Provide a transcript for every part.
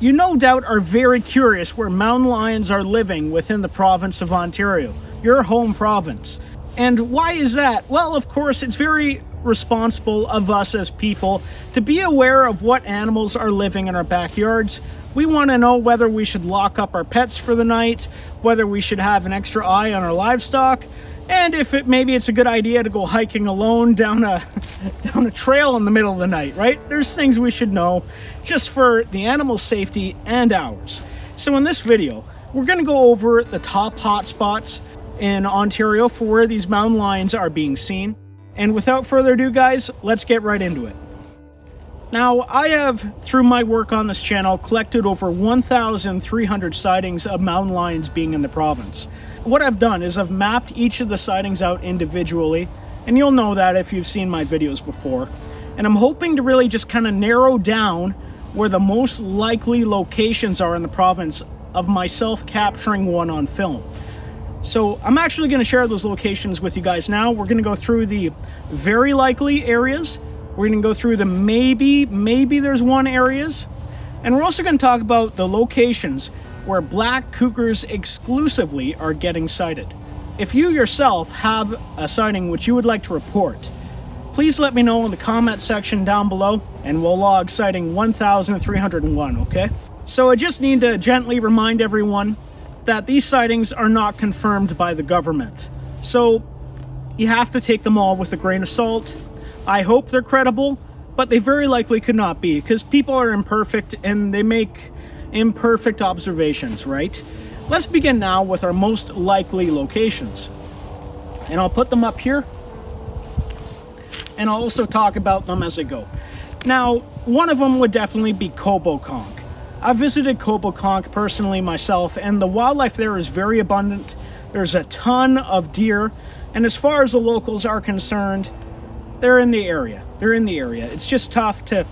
You no doubt are very curious where mountain lions are living within the province of Ontario, your home province. And why is that? Well, of course, it's very responsible of us as people to be aware of what animals are living in our backyards. We want to know whether we should lock up our pets for the night, whether we should have an extra eye on our livestock, and if maybe it's a good idea to go hiking alone down a trail in the middle of the night, right? There's things we should know just for the animal's safety and ours. So in this video, we're going to go over the top hotspots in Ontario for where these mountain lions are being seen. And without further ado, guys, let's get right into it. Now, I have, through my work on this channel, collected over 1,300 sightings of mountain lions being in the province. What I've done is I've mapped each of the sightings out individually, and you'll know that if you've seen my videos before. And I'm hoping to really just kind of narrow down where the most likely locations are in the province of myself capturing one on film. So I'm actually going to share those locations with you guys now. We're going to go through the very likely areas. We're going to go through the maybe there's one areas. And we're also going to talk about the locations where black cougars exclusively are getting sighted. If you yourself have a sighting which you would like to report, please let me know in the comment section down below and we'll log sighting 1,301, okay? So I just need to gently remind everyone that these sightings are not confirmed by the government. So you have to take them all with a grain of salt. I hope they're credible, but they very likely could not be because people are imperfect and they make imperfect observations, right? Let's begin now with our most likely locations. And I'll put them up here. And I'll also talk about them as I go. Now, one of them would definitely be Coboconk. I've visited Coboconk personally myself, and the wildlife there is very abundant. There's a ton of deer, and as far as the locals are concerned, they're in the area. It's just tough to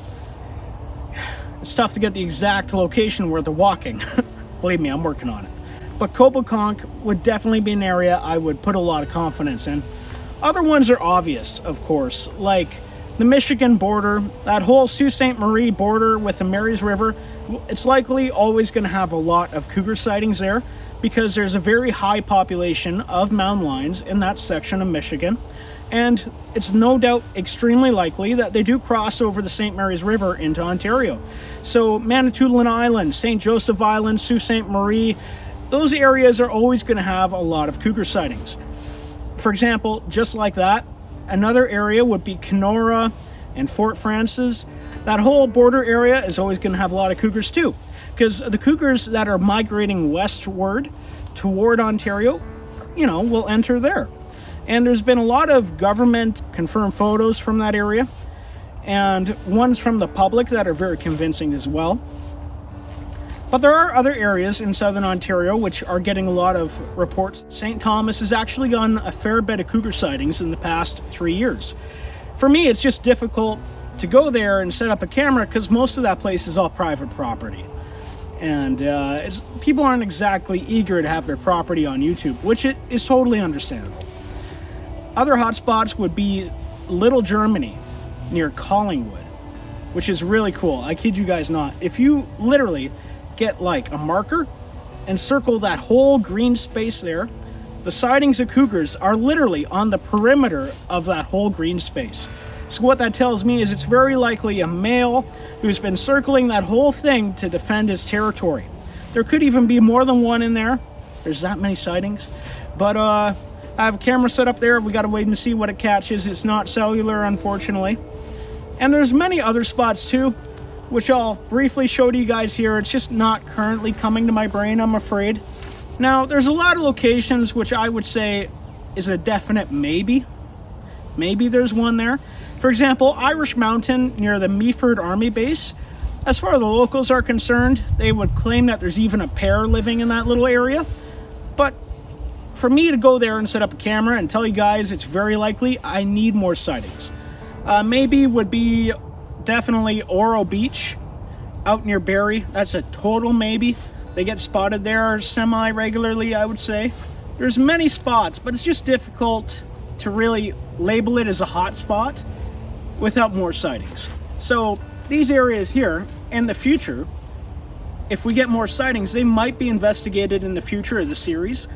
get the exact location where they're walking. Believe me, I'm working on it. But Coboconk would definitely be an area I would put a lot of confidence in. Other ones are obvious, of course, like the Michigan border, that whole Sault Ste. Marie border with the Marys River. It's likely always going to have a lot of cougar sightings there because there's a very high population of mountain lions in that section of Michigan. And it's no doubt extremely likely that they do cross over the St. Mary's River into Ontario. So Manitoulin Island, St. Joseph Island, Sault Ste. Marie, those areas are always going to have a lot of cougar sightings. For example, just like that, another area would be Kenora and Fort Frances. That whole border area is always going to have a lot of cougars too, because the cougars that are migrating westward toward Ontario, will enter there. And there's been a lot of government confirmed photos from that area and ones from the public that are very convincing as well. But there are other areas in southern Ontario which are getting a lot of reports. St. Thomas has actually gotten a fair bit of cougar sightings in the past 3 years. For me, it's just difficult to go there and set up a camera because most of that place is all private property. And people aren't exactly eager to have their property on YouTube, which is totally understandable. Other hotspots would be Little Germany near Collingwood, which is really cool. I kid you guys not. If you literally get like a marker and circle that whole green space there, the sightings of cougars are literally on the perimeter of that whole green space. So what that tells me is it's very likely a male who's been circling that whole thing to defend his territory. There could even be more than one in there. There's that many sightings. But I have a camera set up there. We got to wait and see what it catches. It's not cellular, unfortunately. And there's many other spots too, which I'll briefly show to you guys here. It's just not currently coming to my brain, I'm afraid. Now, there's a lot of locations which I would say is a definite maybe. Maybe there's one there. For example, Irish Mountain near the Meaford Army Base. As far as the locals are concerned, they would claim that there's even a pair living in that little area. But for me to go there and set up a camera and tell you guys it's very likely, I need more sightings. Maybe would be definitely Oro Beach out near Barrie. That's a total maybe. They get spotted there semi-regularly, I would say. There's many spots, but it's just difficult to really label it as a hot spot without more sightings. So these areas here in the future if we get more sightings, they might be investigated in the future of the series,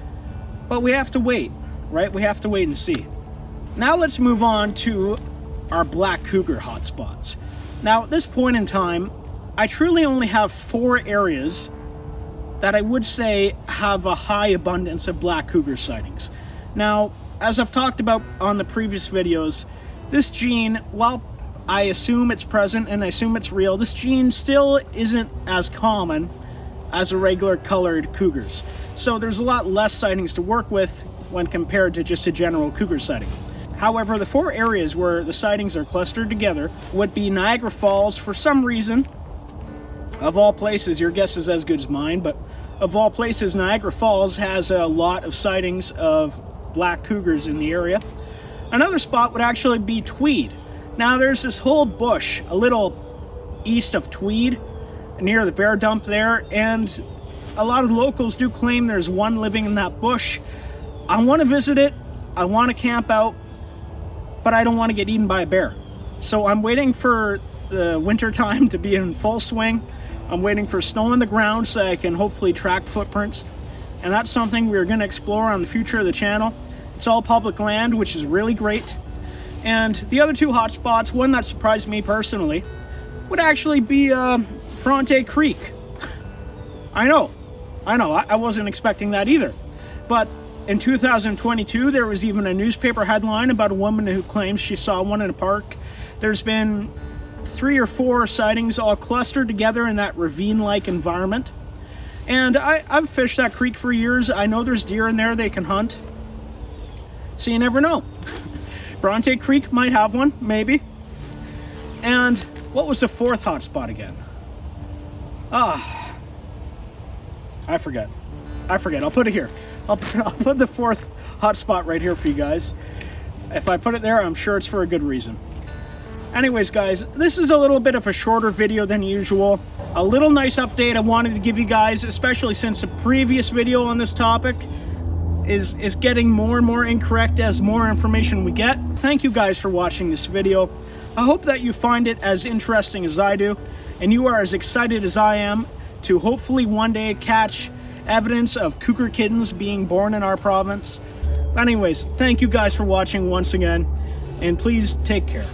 but we have to wait, right? We have to wait and see. Now let's move on to our black cougar hotspots. Now, at this point in time, I truly only have 4 areas that I would say have a high abundance of black cougar sightings. Now, as I've talked about on the previous videos, this gene, while I assume it's present and I assume it's real, this gene still isn't as common as a regular colored cougars. So there's a lot less sightings to work with when compared to just a general cougar sighting. However, the 4 areas where the sightings are clustered together would be Niagara Falls. For some reason, of all places, your guess is as good as mine, but of all places, Niagara Falls has a lot of sightings of black cougars in the area. Another spot would actually be Tweed. Now, there's this whole bush a little east of Tweed, near the bear dump there, and a lot of locals do claim there's one living in that bush. I want to visit it, I want to camp out, but I don't want to get eaten by a bear. So I'm waiting for the winter time to be in full swing. I'm waiting for snow on the ground so I can hopefully track footprints. And that's something we're going to explore on the future of the channel. It's all public land, which is really great. And the other 2 hotspots, one that surprised me personally, would actually be Bronte Creek. I know, I wasn't expecting that either. But in 2022, there was even a newspaper headline about a woman who claims she saw one in a park. There's been 3 or 4 sightings all clustered together in that ravine-like environment. And I've fished that creek for years. I know there's deer in there they can hunt. So you never know. Bronte Creek might have one, maybe. And what was the 4th hotspot again? I forget. I'll put it here. I'll put the 4th hotspot right here for you guys. If I put it there, I'm sure it's for a good reason. Anyways, guys, this is a little bit of a shorter video than usual. A little nice update I wanted to give you guys, especially since the previous video on this topic is getting more and more incorrect as more information we get. Thank you guys for watching this video. I hope that you find it as interesting as I do, and you are as excited as I am to hopefully one day catch evidence of cougar kittens being born in our province. Anyways, thank you guys for watching once again, and please take care.